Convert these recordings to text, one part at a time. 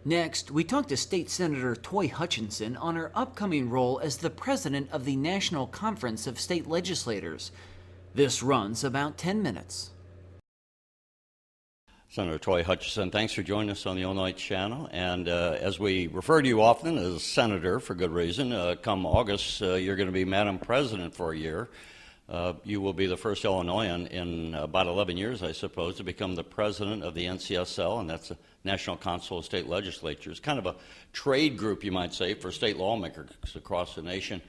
Next, we talk to State Senator Toi Hutchinson on her upcoming role as the president of the National Conference of State Legislators. This runs about 10 minutes. Senator Toi Hutchinson, thanks for joining us on the Illinois Channel. And as we refer to you often as Senator, for good reason, come August, you're going to be Madam President for a year. You will be the first Illinoisan in about 11 years, I suppose, to become the president of the NCSL, and that's the National Council of State Legislatures, kind of a trade group, you might say, for state lawmakers across the nation.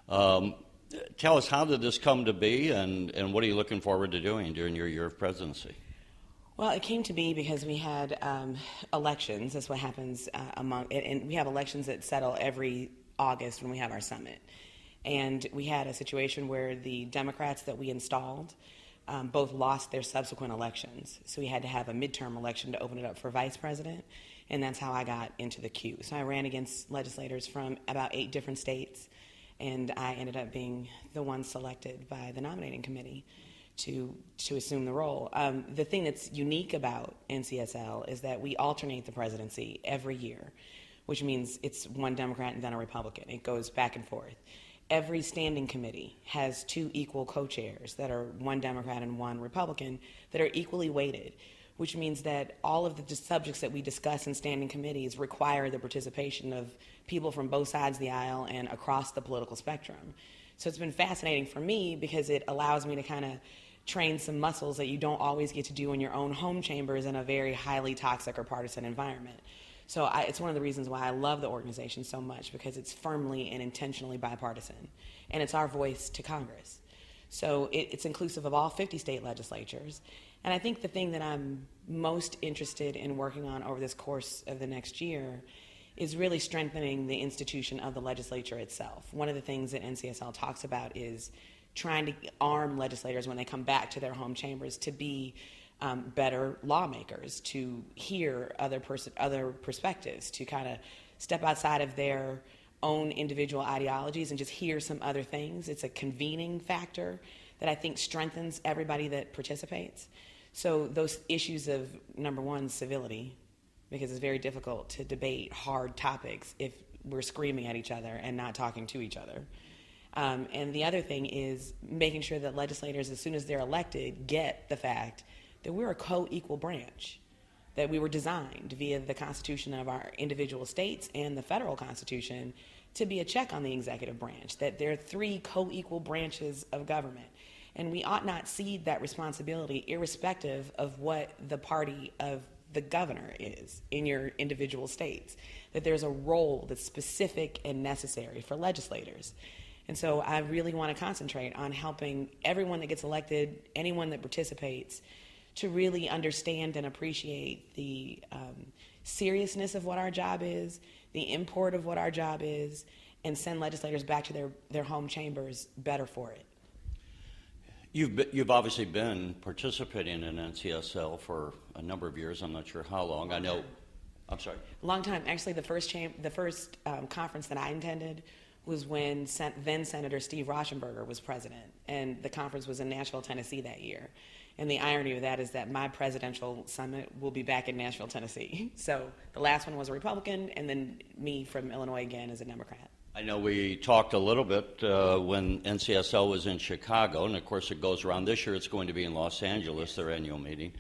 Tell us, how did this come to be, and what are you looking forward to doing during your year of presidency? Well, it came to be because we had elections. That's what happens and we have elections that settle every August when we have our summit. And we had a situation where the Democrats that we installed both lost their subsequent elections. So we had to have a midterm election to open it up for vice president, and that's how I got into the queue. So I ran against legislators from about 8 different states, and I ended up being the one selected by the nominating committee to assume the role. The thing that's unique about NCSL is that we alternate the presidency every year, which means it's one Democrat and then a Republican. It goes back and forth. Every standing committee has 2 equal co-chairs that are one Democrat and one Republican that are equally weighted, which means that all of the subjects that we discuss in standing committees require the participation of people from both sides of the aisle and across the political spectrum. So it's been fascinating for me because it allows me to kind of train some muscles that you don't always get to do in your own home chambers in a very highly toxic or partisan environment. So it's one of the reasons why I love the organization so much, because it's firmly and intentionally bipartisan, and it's our voice to Congress. So it's inclusive of all 50 state legislatures. And I think the thing that I'm most interested in working on over this course of the next year is really strengthening the institution of the legislature itself. One of the things that NCSL talks about is trying to arm legislators when they come back to their home chambers to be better lawmakers, to hear other perspectives, to kind of step outside of their own individual ideologies and just hear some other things. It's a convening factor that I think strengthens everybody that participates. So those issues of, number one, civility, because it's very difficult to debate hard topics if we're screaming at each other and not talking to each other. And the other thing is making sure that legislators, as soon as they're elected, get the fact that we're a co-equal branch, that we were designed via the Constitution of our individual states and the federal Constitution to be a check on the executive branch, that there are 3 co-equal branches of government. And we ought not cede that responsibility irrespective of what the party of the governor is in your individual states, that there's a role that's specific and necessary for legislators. And so I really want to concentrate on helping everyone that gets elected, anyone that participates, to really understand and appreciate the seriousness of what our job is, the import of what our job is, and send legislators back to their home chambers better for it. You've obviously been participating in NCSL for a number of years. I'm not sure how long. I know. I'm sorry. Long time. Actually, the first conference that I attended was when then Senator Steve Rauschenberger was president, and the conference was in Nashville, Tennessee that year. And the irony of that is that my presidential summit will be back in Nashville, Tennessee. So the last one was a Republican, and then me from Illinois again as a Democrat. I know we talked a little bit when NCSL was in Chicago, and of course it goes around. This year it's going to be in Los Angeles, their annual meeting.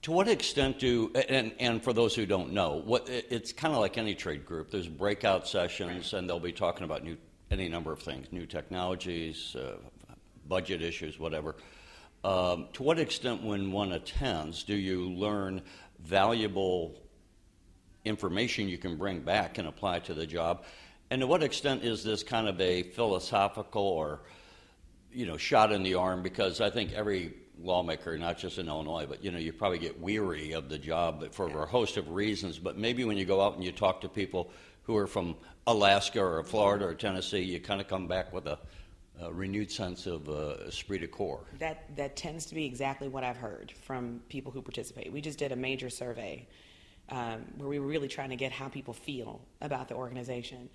To what extent and for those who don't know, it's kind of like any trade group. There's breakout sessions, and they'll be talking about any number of things, new technologies, budget issues, whatever. To what extent, when one attends, do you learn valuable information you can bring back and apply to the job? And to what extent is this kind of a philosophical or, shot in the arm? Because I think every lawmaker, not just in Illinois, but you probably get weary of the job for a host of reasons. But maybe when you go out and you talk to people who are from Alaska or Florida or Tennessee, you kind of come back with a renewed sense of esprit de corps. That tends to be exactly what I've heard from people who participate. We just did a major survey where we were really trying to get how people feel about the organization.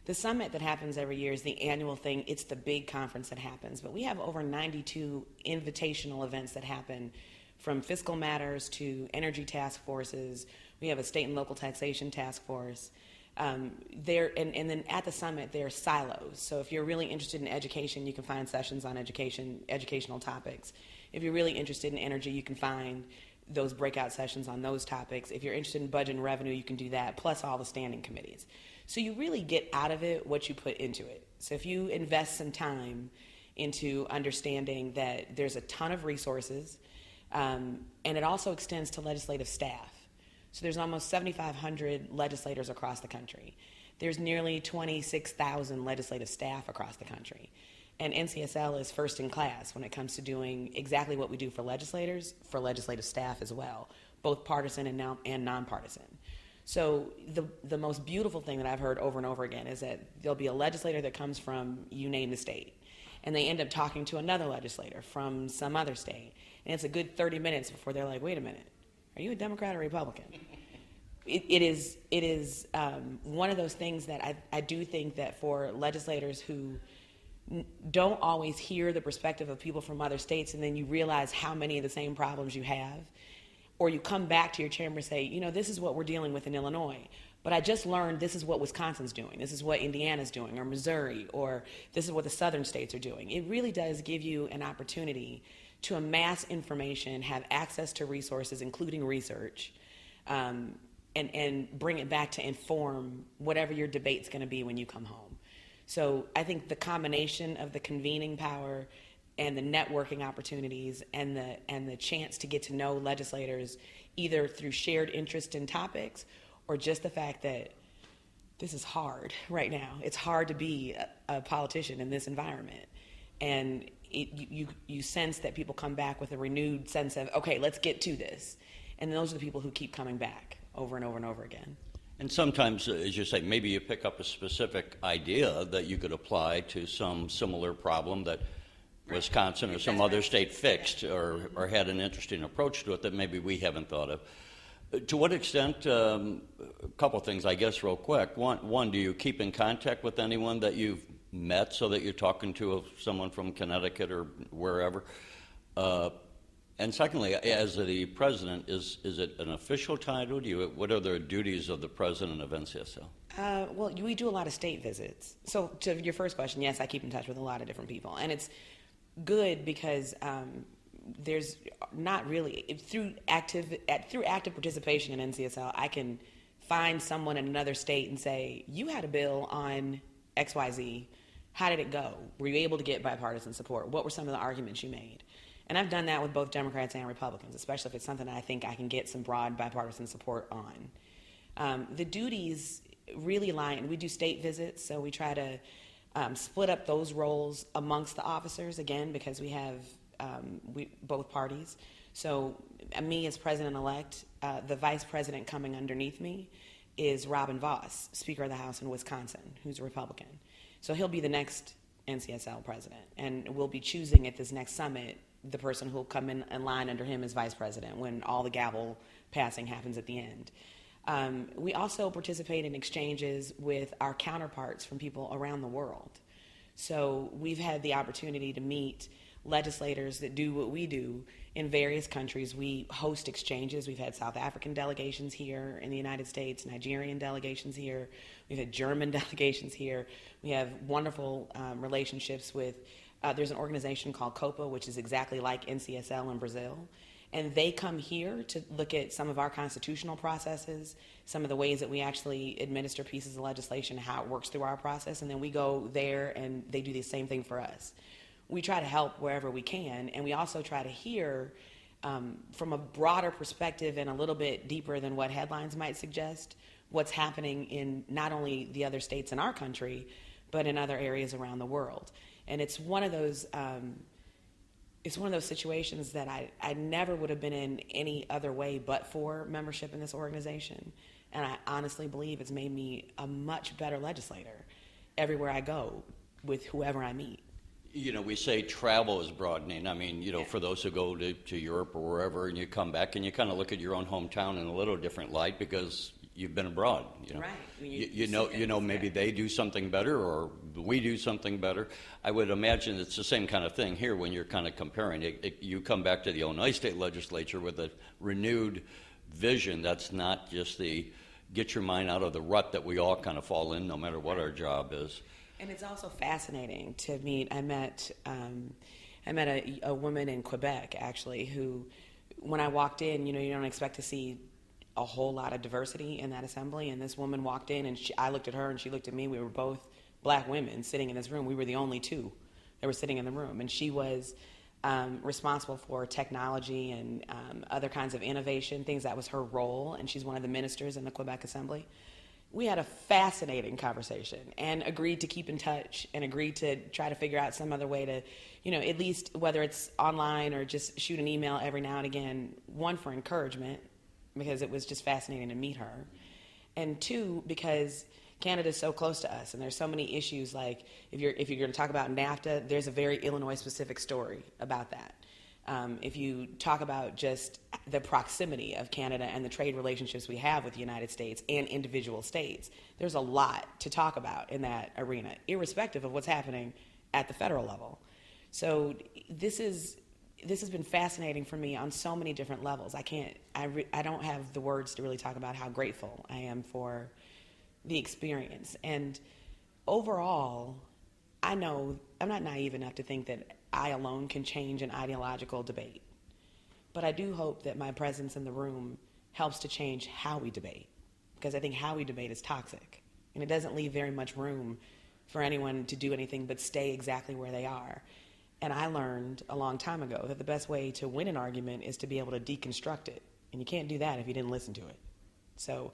The summit that happens every year is the annual thing. It's the big conference that happens. But we have over 92 invitational events that happen, from fiscal matters to energy task forces. We have a state and local taxation task force. And then at the summit, there are silos. So if you're really interested in education, you can find sessions on educational topics. If you're really interested in energy, you can find those breakout sessions on those topics. If you're interested in budget and revenue, you can do that, plus all the standing committees. So you really get out of it what you put into it. So if you invest some time into understanding that there's a ton of resources, and it also extends to legislative staff. So there's almost 7,500 legislators across the country. There's nearly 26,000 legislative staff across the country. And NCSL is first in class when it comes to doing exactly what we do for legislators, for legislative staff as well, both partisan and nonpartisan. So the most beautiful thing that I've heard over and over again is that there'll be a legislator that comes from, you name the state, and they end up talking to another legislator from some other state. And it's a good 30 minutes before they're like, wait a minute, are you a Democrat or Republican? It is one of those things that I do think that for legislators who don't always hear the perspective of people from other states, and then you realize how many of the same problems you have, or you come back to your chamber and say, you know, this is what we're dealing with in Illinois, but I just learned this is what Wisconsin's doing, this is what Indiana's doing, or Missouri, or this is what the southern states are doing. It really does give you an opportunity to amass information, have access to resources, including research, and bring it back to inform whatever your debate's going to be when you come home. So I think the combination of the convening power and the networking opportunities and the chance to get to know legislators either through shared interest in topics or just the fact that this is hard right now. It's hard to be a politician in this environment. And you sense that people come back with a renewed sense of, okay, let's get to this. And those are the people who keep coming back over and over and over again. And sometimes, as you say, maybe you pick up a specific idea that you could apply to some similar problem that Wisconsin or some other state fixed or had an interesting approach to it that maybe we haven't thought of. To what extent, a couple of things, I guess, real quick. One, do you keep in contact with anyone that you've met so that you're talking to someone from Connecticut or wherever? And secondly, as the president, is it an official title? What are the duties of the president of NCSL? Well, we do a lot of state visits. So to your first question, yes, I keep in touch with a lot of different people. And it's good because there's not really, through active participation in NCSL, I can find someone in another state and say, you had a bill on XYZ. How did it go? Were you able to get bipartisan support? What were some of the arguments you made? And I've done that with both Democrats and Republicans, especially if it's something that I think I can get some broad bipartisan support on. The duties really lie, and we do state visits, so we try to split up those roles amongst the officers, again, because we have both parties. So me as president-elect, the vice president coming underneath me is Robin Voss, Speaker of the House in Wisconsin, who's a Republican. So he'll be the next NCSL president, and we'll be choosing at this next summit the person who will come in line under him as vice president when all the gavel passing happens at the end. We also participate in exchanges with our counterparts from people around the world. So we've had the opportunity to meet legislators that do what we do in various countries. We host exchanges. We've had South African delegations here in the United States, Nigerian delegations here. We've had German delegations here. We have wonderful relationships with, there's an organization called COPA, which is exactly like NCSL in Brazil. And they come here to look at some of our constitutional processes, some of the ways that we actually administer pieces of legislation, how it works through our process, and then we go there and they do the same thing for us. We try to help wherever we can, and we also try to hear from a broader perspective and a little bit deeper than what headlines might suggest, what's happening in not only the other states in our country, but in other areas around the world. And it's one of those situations that I never would have been in any other way but for membership in this organization. And I honestly believe it's made me a much better legislator everywhere I go with whoever I meet. You know, we say travel is broadening. I mean, you know, for those who go to Europe or wherever and you come back and you kind of look at your own hometown in a little different light because you've been abroad, you know. Right. You know, maybe they do something better or we do something better. I would imagine it's the same kind of thing here when you're kind of comparing. You come back to the Illinois State Legislature with a renewed vision that's not just the get your mind out of the rut that we all kind of fall in no matter what our job is. And it's also fascinating to meet. I met a woman in Quebec, actually, who, when I walked in, you don't expect to see a whole lot of diversity in that assembly. And this woman walked in, and I looked at her, and she looked at me. We were both black women sitting in this room. We were the only two that were sitting in the room. And she was responsible for technology and other kinds of innovation, things that was her role. And she's one of the ministers in the Quebec Assembly. We had a fascinating conversation and agreed to keep in touch and agreed to try to figure out some other way to, at least whether it's online or just shoot an email every now and again, one, for encouragement, because it was just fascinating to meet her, and two, because Canada's so close to us and there's so many issues. Like if you're going to talk about NAFTA, there's a very Illinois specific story about that. If you talk about just the proximity of Canada and the trade relationships we have with the United States and individual states, there's a lot to talk about in that arena, irrespective of what's happening at the federal level. So this has been fascinating for me on so many different levels. I don't have the words to really talk about how grateful I am for the experience. And overall, I know I'm not naive enough to think that I alone can change an ideological debate. But I do hope that my presence in the room helps to change how we debate, because I think how we debate is toxic, and it doesn't leave very much room for anyone to do anything but stay exactly where they are. And I learned a long time ago that the best way to win an argument is to be able to deconstruct it, and you can't do that if you didn't listen to it. So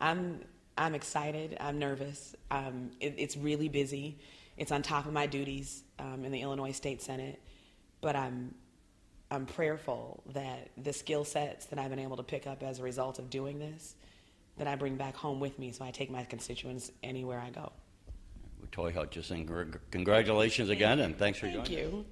I'm excited. I'm nervous. It's really busy. It's on top of my duties in the Illinois State Senate, but I'm prayerful that the skill sets that I've been able to pick up as a result of doing this, that I bring back home with me so I take my constituents anywhere I go. Toi Hutchinson, congratulations again, and thanks for joining us. Thank you.